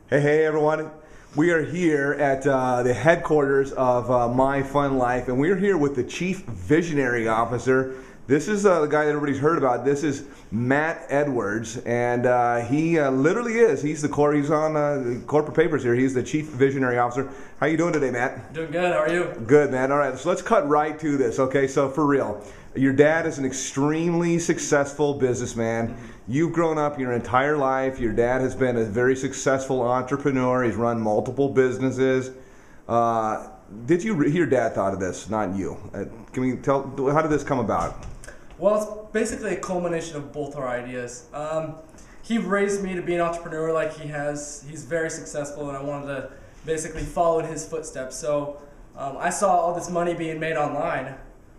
Hey everyone. We are here at the headquarters of MyFunLife, and we're here with the Chief Visionary Officer. This is the guy that everybody's heard about. This is Matt Edwards, and he literally is. He's on corporate papers here. He's the Chief Visionary Officer. How you doing today, Matt? Doing good. How are you? Good, man. All right, so let's cut right to this, okay? So for real, your dad is an extremely successful businessman. You've grown up your entire life. Your dad has been a very successful entrepreneur. He's run multiple businesses. Did you hear Dad thought of this? Not you. Can we tell? How did this come about? Well, it's basically a culmination of both our ideas. He raised me to be an entrepreneur like he has. He's very successful, and I wanted to basically follow in his footsteps. So I saw all this money being made online.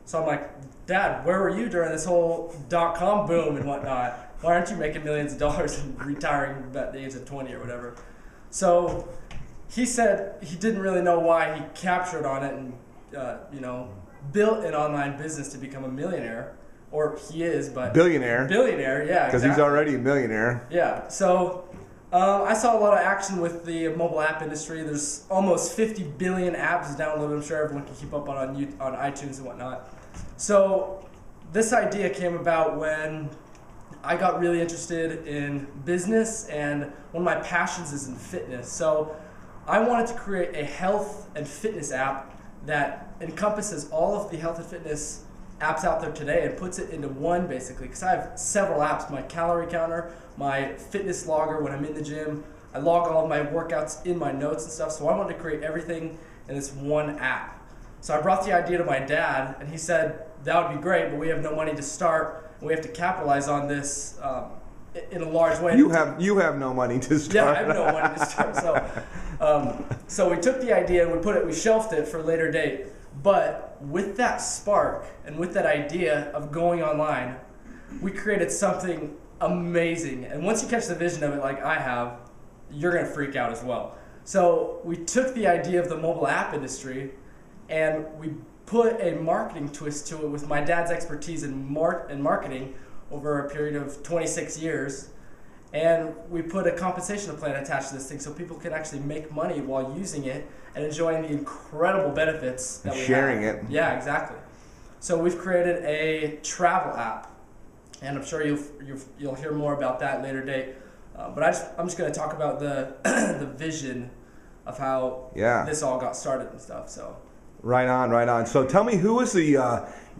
So I'm like, Dad, where were you during this whole .com boom and whatnot? Why aren't you making millions of dollars and retiring at the age of 20 or whatever? So he said he didn't really know why he captured on it and built an online business to become a millionaire. Or he is, but billionaire, yeah, because he's already a millionaire. Yeah. So I saw a lot of action with the mobile app industry. There's almost 50 billion apps downloaded. I'm sure everyone can keep up on iTunes and whatnot. So this idea came about when I got really interested in business, and one of my passions is in fitness. So I wanted to create a health and fitness app that encompasses all of the health and fitness apps out there today and puts it into one, basically, because I have several apps: my calorie counter, my fitness logger when I'm in the gym. I log all of my workouts in my notes and stuff. So I wanted to create everything in this one app. So I brought the idea to my dad, and he said, that would be great, but we have no money to start, and we have to capitalize on this in a large way. You have no money to start. Yeah, I have no money to start. So we took the idea and we shelved it for a later date. But with that spark and with that idea of going online, we created something amazing. And once you catch the vision of it like I have, you're going to freak out as well. So we took the idea of the mobile app industry and we put a marketing twist to it with my dad's expertise in marketing over a period of 26 years. And we put a compensation plan attached to this thing so people can actually make money while using it and enjoying the incredible benefits that we have. Sharing it. Yeah, exactly. So we've created a travel app, and I'm sure you'll hear more about that later date. But I'm just going to talk about the the vision of how this all got started and stuff. So. Right on. So tell me, who was the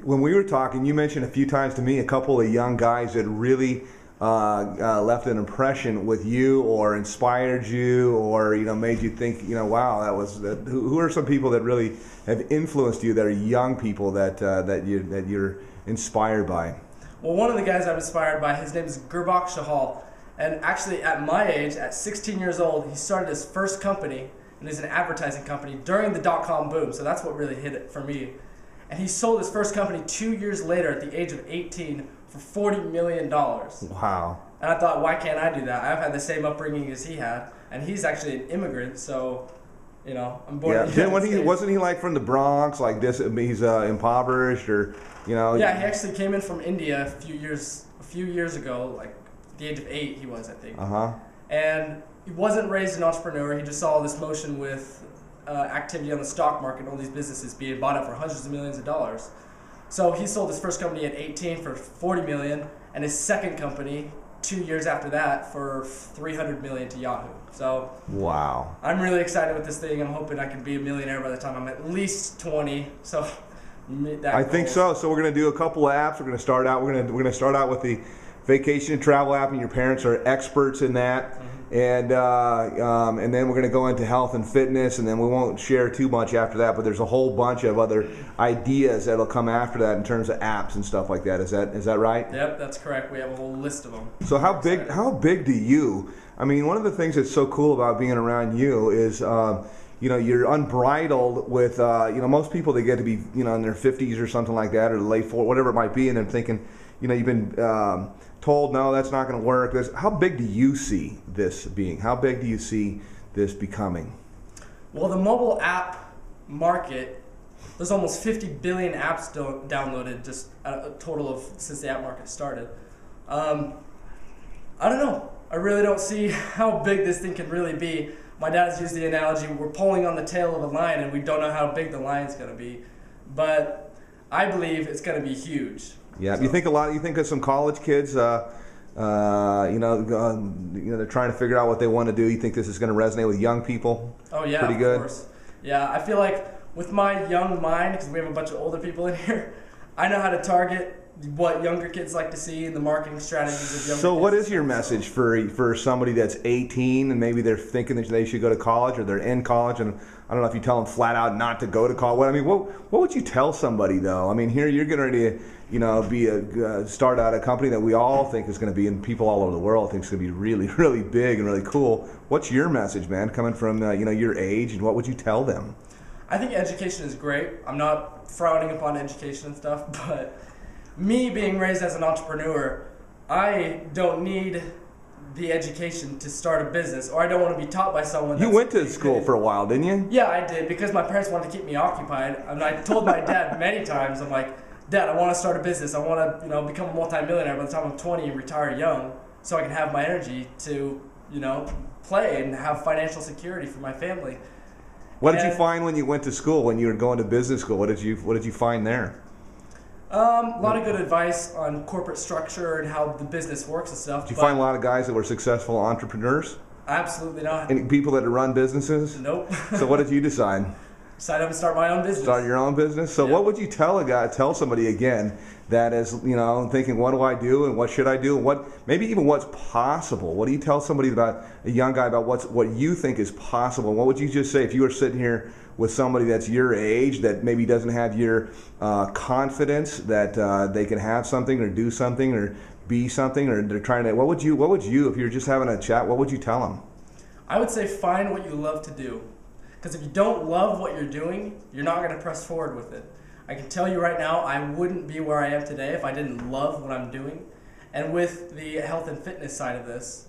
when we were talking? You mentioned a few times to me a couple of young guys that really left an impression with you, or inspired you, or made you think, wow, that was that. Who are some people that really have influenced you that are young people that you're inspired by? Well, one of the guys I'm inspired by, his name is Gurbakh Shahal, and actually at my age, at 16 years old, he started his first company, and he's an advertising company during the .com boom. So that's what really hit it for me. And he sold his first company 2 years later at the age of 18 for $40 million. Wow. And I thought, why can't I do that? I've had the same upbringing as he had, and he's actually an immigrant, so I'm born in the United States. Wasn't he like from the Bronx, like this? He's impoverished, or Yeah, he actually came in from India a few years ago, like at the age of 8 he was, I think. And he wasn't raised an entrepreneur. He just saw this motion with activity on the stock market, all these businesses being bought up for hundreds of millions of dollars. So he sold his first company at 18 for $40 million, and his second company 2 years after that for $300 million to Yahoo. So wow, I'm really excited with this thing. I'm hoping I can be a millionaire by the time I'm at least 20. So I think so. So we're gonna do a couple of apps. We're gonna start out. We're gonna start out with the vacation and travel app, and your parents are experts in that. And then we're going to go into health and fitness, and then we won't share too much after that. But there's a whole bunch of other ideas that'll come after that in terms of apps and stuff like that. Is that right? Yep, that's correct. We have a whole list of them. So how big do you? I mean, one of the things that's so cool about being around you is you're unbridled with most people, they get to be in their 50s or something like that, or late 40s, whatever it might be, and they're thinking you've been told, no, that's not going to work. How big do you see this being? How big do you see this becoming? Well, the mobile app market, there's almost 50 billion apps downloaded, just a total of since the app market started. I don't know. I really don't see how big this thing can really be. My dad's used the analogy, we're pulling on the tail of a lion and we don't know how big the lion's going to be. But I believe it's going to be huge. Yeah, So. you think of some college kids, they're trying to figure out what they want to do. You think this is going to resonate with young people? Oh yeah, pretty good. Of course. Yeah, I feel like with my young mind, because we have a bunch of older people in here, I know how to target what younger kids like to see and the marketing strategies of younger kids. So what is your message for somebody that's 18 and maybe they're thinking that they should go to college or they're in college, and I don't know if you tell them flat out not to go to college. I mean, what would you tell somebody though? I mean, here you're getting ready to start out a company that we all think is going to be, and people all over the world think is going to be really, really big and really cool. What's your message, man, coming from your age, and what would you tell them? I think education is great. I'm not frowning upon education and stuff, but me being raised as an entrepreneur, I don't need the education to start a business, or I don't want to be taught by someone. You went to school for a while, didn't you? Yeah, I did, because my parents wanted to keep me occupied. And I told my dad many times, I'm like, Dad, I want to start a business. I want to, become a multimillionaire by the time I'm 20 and retire young, so I can have my energy to, play and have financial security for my family. What did you find when you went to school, when you were going to business school? What did you find there? A lot of good advice on corporate structure and how the business works and stuff. Did you find a lot of guys that were successful entrepreneurs? Absolutely not. Any people that run businesses? Nope. So what did you decide? Decided to start my own business. Start your own business? So what would you tell somebody again that is, thinking, what do I do and what should I do, and maybe even what's possible? What do you tell somebody about, a young guy, about what you think is possible? What would you just say if you were sitting here with somebody that's your age that maybe doesn't have your confidence that they can have something or do something or be something, or they're trying to, what would you, if you're just having a chat, what would you tell them? I would say find what you love to do. Because if you don't love what you're doing, you're not going to press forward with it. I can tell you right now, I wouldn't be where I am today if I didn't love what I'm doing. And with the health and fitness side of this,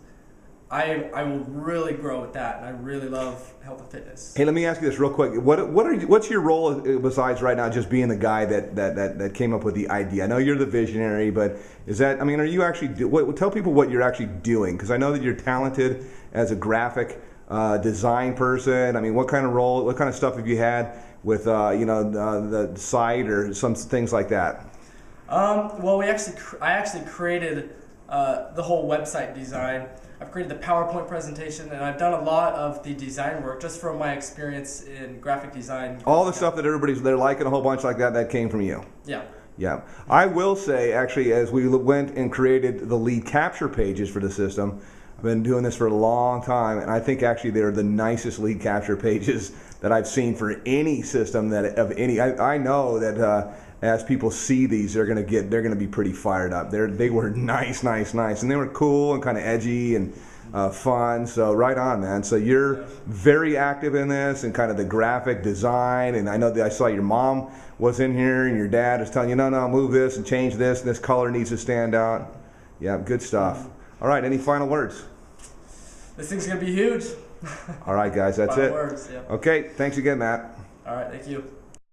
I will really grow with that, and I really love health and fitness. Hey, let me ask you this real quick. What's your role besides right now just being the guy that came up with the idea? I know you're the visionary, but are you actually tell people what you're actually doing? Because I know that you're talented as a graphic design person. I mean, what kind of stuff have you had with the site or some things like that? Well, I actually created the whole website design. I've created the PowerPoint presentation, and I've done a lot of the design work just from my experience in graphic design. All the stuff that they're liking a whole bunch like that came from you. Yeah. Yeah. I will say, actually, as we went and created the lead capture pages for the system, I've been doing this for a long time, and I think actually they're the nicest lead capture pages that I've seen for any system I know that as people see these, they're gonna be pretty fired up. They were nice, and they were cool and kind of edgy and fun. So right on, man. So you're very active in this and kind of the graphic design. And I know that I saw your mom was in here and your dad was telling you, no, move this and change this. And this color needs to stand out. Yeah, good stuff. All right, any final words? This thing's gonna be huge. All right, guys, that's it. Words, yeah. Okay, thanks again, Matt. All right, thank you.